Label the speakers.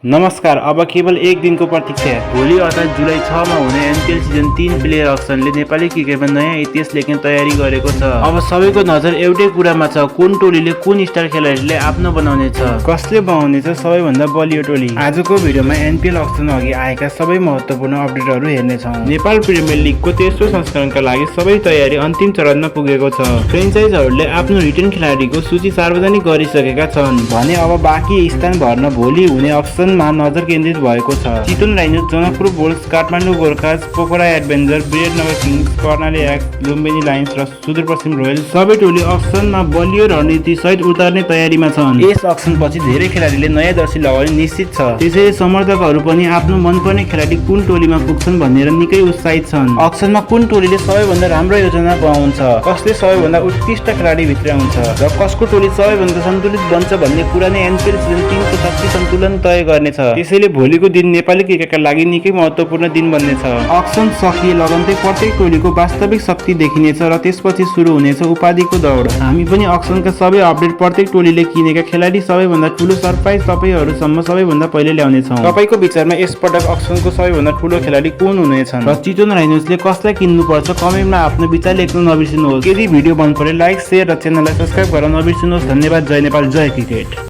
Speaker 1: नमस्कार। अब केवल एक दिनको प्रतीक्षा है। भोलि अर्थात् जुलाई 6 मा हुने एनपिएल सिजन 3 प्लेयर अक्सनले नेपाली क्रिकेटमा नयाँ इतिहास लेख्ने तयारी गरेको छ। अब सबैको नजर एउटै कुरामा छ, कुन टोलीले कुन स्टार खेलाडीले आफ्नो बनाउने छ, कसले बनाउनेछ सबैभन्दा बलियो टोली। आजको भिडियोमा एनपिएल अक्सन अघि आएका सबै महत्त्वपूर्ण अपडेटहरू हेर्नेछौँ। नेपाल प्रिमियर लिगको तेस्रो संस्करणका लागि सबै तयारी अन्तिम चरणमा पुगेको छ। फ्रेन्चाइजहरूले आफ्नो रिटर्न खेलाडीको सूची सार्वजनिक गरिसकेका छन् भने अब बाँकी स्थान भर्न भोलि हुने अक्सन मा नजर केन्द्रित भएको छ। Chitwan rhinos, Janakpur bulls, Kathmandu Gorkhas, Pokhara adventure, Biratnagar kings, Karnali yaks, Lumbini lions र सुदूरपश्चिम रोयल्स सबै टोली अक्सनमा बलियो रणनीति सहित उतार्ने तयारीमा छन्। यस अक्सनपछि धेरै खेलाडीले नयाँ जर्सी लगाउने निश्चित छ। त्यसैले समर्थकहरू पनि आफ्नो मनपर्ने खेलाडी कुन टोलीमा पुग्छन् भनेर निकै उत्साहित छन्। अक्सनमा कुन टोलीले सबैभन्दा राम्रो योजना बनाउँछ, कसले सबैभन्दा उत्कृष्ट खेलाडी भित्राउँछ र कसको टोली सबैभन्दा सन्तुलित बन्छ भन्ने कुरा नै एनपिएल सिजन 3 को शक्ति सन्तुलन तय गर्ने छ। त्यसैले भोलिको दिन नेपाली क्रिकेटका लागि निकै महत्त्वपूर्ण दिन बन्नेछ। अक्सन सकिए लगन्तै प्रत्येक टोलीको वास्तविक शक्ति देखिनेछ र त्यसपछि सुरु हुनेछ उपाधिको दौड। हामी पनि अक्सनका सबै अपडेट, प्रत्येक टोलीले किनेका खेलाडी, सबैभन्दा ठुलो सरप्राइज तपाईहरुसम्म सबैभन्दा पहिले ल्याउनेछौँ। तपाईको विचारमा यसपटक अक्सनको सबैभन्दा ठुलो खेलाडी कुन हुनेछन् र चितवन राइनोजले कसलाई किन्नुपर्छ कमेन्टमा आफ्नो विचार लेख्न नबिर्सिनुहोस्। यदि भिडियो मन परे लाइक, शेयर र च्यानललाई सब्स्क्राइब गर्न नबिर्सिनुहोस्। धन्यवाद। जय नेपाल, जय क्रिकेट।